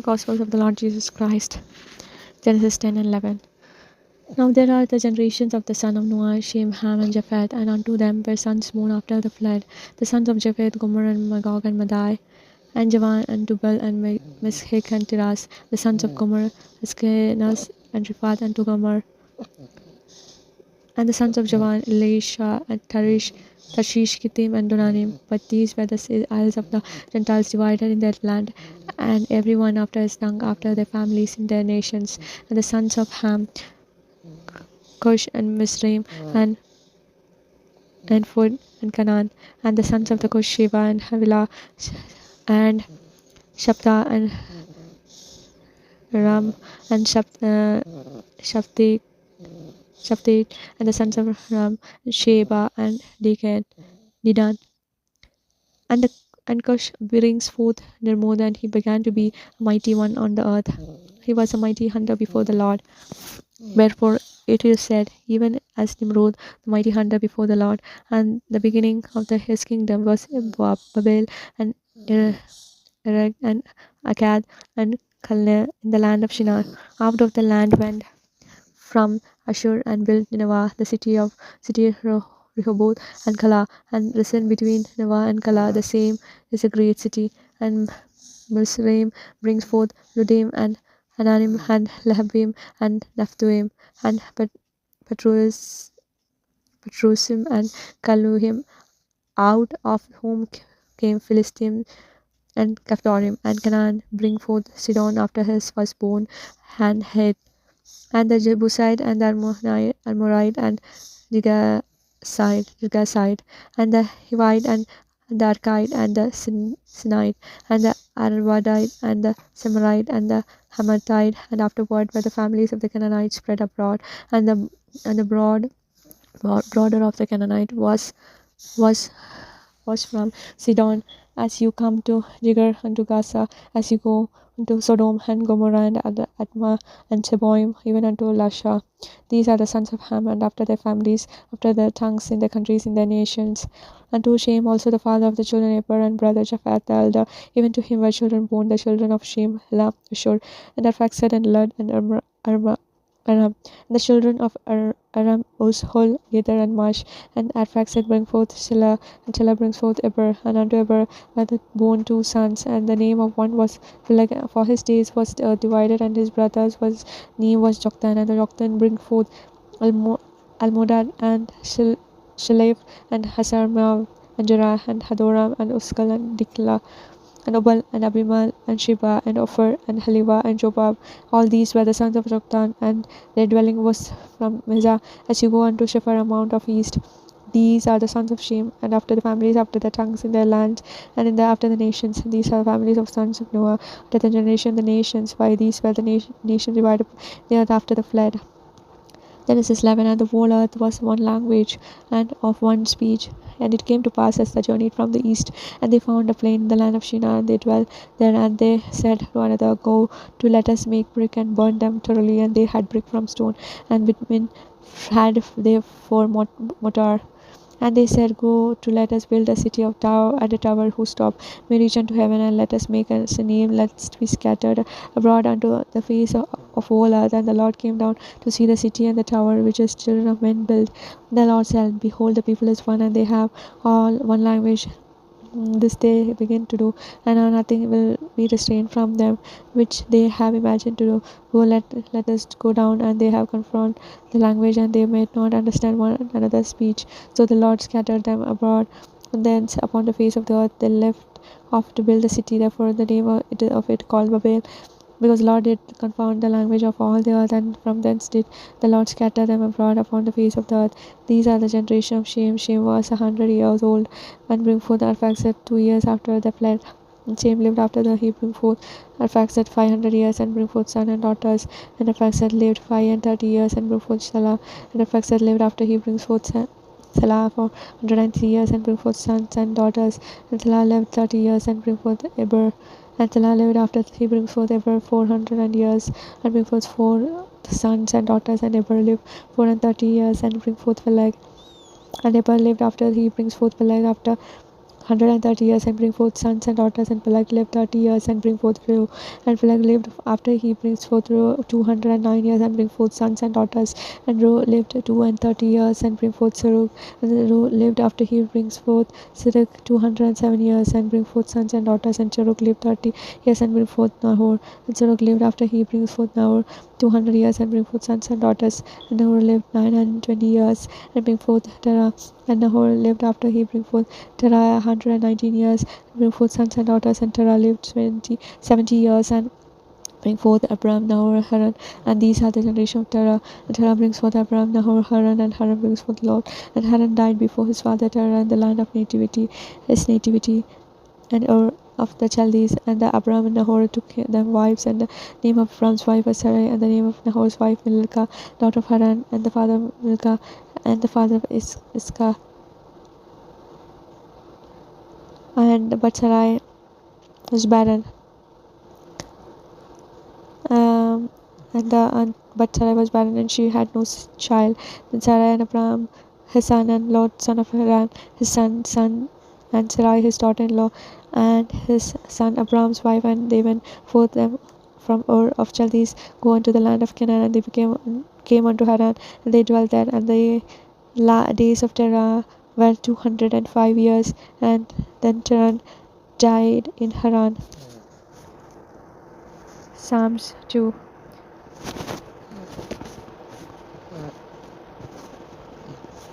The Gospels of the Lord Jesus Christ. Genesis 10 and 11. Now there are the generations of the son of Noah, Shem, Ham, and Japheth, and unto them were sons born after the flood. The sons of Japheth, Gomer, and Magog, and Madai, and Javan, and Tubal, and Meshech, and Tiras. The sons of Gomer, Askenaz, and Riphath, and Togarmah. And the sons of Javan, Elisha, and Tarshish, Kittim, and Dodanim. But these were the isles of the Gentiles divided in their land, and every one after his tongue, after their families in their nations. And the sons of Ham, Cush, and Mizraim, and Phud, and Canaan. And the sons of the Cush, Sheba, and Havilah, and Shapta, and Ram, and Shafti, and the sons of Ram, Sheba, and Dedan. And Cush brings forth Nirmod, and he began to be a mighty one on the earth. He was a mighty hunter before the Lord. Wherefore it is said, even as Nimrod, the mighty hunter before the Lord. And the beginning of his kingdom was Babel, and Erech, and Akkad, and Calneh in the land of Shinar. Out of the land went from Ashur, and built Nineveh, the city Rehoboth, and Calah, and risen between Nineveh and Calah. The same is a great city. And Mizraim brings forth Ludim, and Ananim, and Lehabim, and Naphtuim, and Petrusim, and Kaluhim, out of whom came Philistim, and Caphtorim. And Canaan bring forth Sidon after his firstborn, and Het, and the Jebusite, and the Amorite, and Girgasite, and the Hivite, and the Archite, and the Sinite, and the Arvadite, and the Semirite, and the Hamathite. And afterward were the families of the Canaanites spread abroad, and the border of the Canaanite was from Sidon, as you come to Jigar, unto Gaza, as you go unto Sodom and Gomorrah, and Admah, and Seboim, even unto Lasha. These are the sons of Ham, and after their families, after their tongues, in their countries, in their nations. Unto Shem also the father of the children Eber, and brother Japheth the elder. Even to him were children born, the children of Shem, Elam, Ashur, and Arphaxad, and Lud, and Aram. And the children of Aram, Hul, Gether, and Mash. And Arphaxad bring forth Shelah, and Shelah brings forth Eber. And unto Eber were born 2 sons, and the name of one was Peleg, for his days was divided, and his brother's name was Joktan. And the Joktan bring forth Almodad, and Shalef, and Hasarmav, and Jerah, and Hadoram, and Uskal, and Dikla, and Obal, and Abimal, and Sheba, and Ophir, and Haliva, and Jobab. All these were the sons of Joktan, and their dwelling was from Mizah, as you go unto Shephar, mount of east. These are the sons of Shem, and after the families, after the tongues, in their lands, and after the nations. These are the families of sons of Noah, after the generation, the nations. Why these were the nations divided the earth after the flood. Genesis 11. And the whole earth was one language, and of one speech. And it came to pass, as they journeyed from the east, and they found a plain in the land of Shinar, and they dwelt there. And they said to one another, Go to, let us make brick, and burn them thoroughly. And they had brick from stone, and bitumen had they for mortar. And they said, Go to, let us build a city of tower, and a tower whose top may reach unto heaven, and let us make us a name, lest we scattered abroad unto the face of all earth. And the Lord came down to see the city and the tower which his children of men built. The Lord said, Behold, the people is one, and they have all one language. This they begin to do, and nothing will be restrained from them which they have imagined to do. Go, let us go down, and they have confront the language, and they may not understand one another's speech. So the Lord scattered them abroad, and thence upon the face of the earth they left off to build the city. Therefore the name of it called Babel, because the Lord did confound the language of all the earth, and from thence did the Lord scatter them abroad upon the face of the earth. These are the generation of Shem. Shem was 100 years old, and bring forth Arphaxad 2 years after the flood. And Shem lived after the he bring forth Arphaxad 500 years, and bring forth sons and daughters. And Arphaxad lived 530 years, and bring forth Shelah. And Arphaxad lived after he brings forth Salah for 103 years, and bring forth sons and daughters. And Salah lived 30 years, and bring forth Eber. And Salah lived after he brings forth Eber 400 years, and bring forth 4 sons and daughters. And Eber lived 430 years, and bring forth Peleg. And Eber lived after he brings forth Peleg after 130 years and bring forth sons and daughters. And Peleg lived 30 years and bring forth Reu. And Peleg lived after he brings forth Reu 209 years and bring forth sons and daughters. And Reu lived 230 years and bring forth Serug. And Reu lived after he brings forth Serug 207 years and bring forth sons and daughters. And Serug lived 30 years and bring forth Nahor. And Serug lived after he brings forth Nahor 200 years and bring forth sons and daughters. And Nahor lived 920 years and bring forth Terah. And Nahor lived after he bring forth Terah 119 years and bring forth sons and daughters. And Terah lived 70 years and bring forth Abram, Nahor, Haran. And these are the generation of Terah. And Terah brings forth Abram, Nahor, Haran. And Haran brings forth Lot. And Haran died before his father Terah in the land of nativity, his nativity, and Ur of the Chaldees. And the Abram and Nahor took them wives. And the name of Abram's wife was Sarai, and the name of Nahor's wife Milcah, daughter of Haran, and the father of Milcah, and the father of Iscah. But Sarai was barren. But Sarai was barren, and she had no child. Then Sarai and Abram, his son, and Lot, son of Haran, his son, and Sarai, his daughter-in-law, and his son Abram's wife, and they went forth them from Ur of Chaldees, go unto the land of Canaan, and they came unto Haran, and they dwelt there. And the days of Terah were 205 years, and then Terah died in Haran. Psalms 2.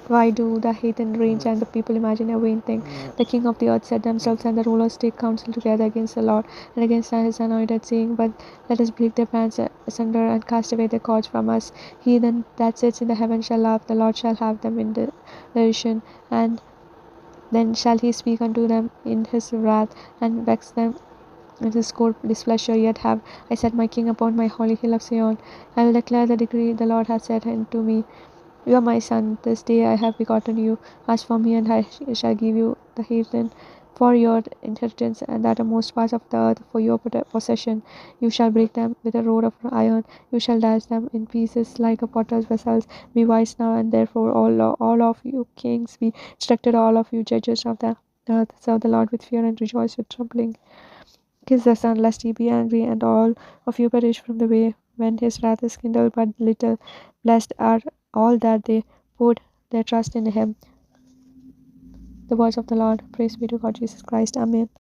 Why do the heathen rage and the people imagine a vain thing? The king of the earth set themselves, and the rulers take counsel together against the Lord and against his anointed, saying, But let us break their bands asunder and cast away their cords from us. He then that sits in the heaven shall laugh, the Lord shall have them in derision, and then shall he speak unto them in his wrath, and vex them in his court displeasure. Yet have I set my king upon my holy hill of Zion. I will declare the decree the Lord hath said unto me. You are my son, this day I have begotten you. Ask for me, and I shall give you the heathen for your inheritance, and the uttermost parts of the earth for your possession. You shall break them with a rod of iron. You shall dash them in pieces like a potter's vessels. Be wise now, and therefore all of you kings, be instructed, all of you judges of the earth. Serve the Lord with fear and rejoice with trembling. Kiss the Son, lest he be angry, and all of you perish from the way when his wrath is kindled but little. Blessed are all that they put their trust in him. The words of the Lord. Praise be to God Jesus Christ. Amen.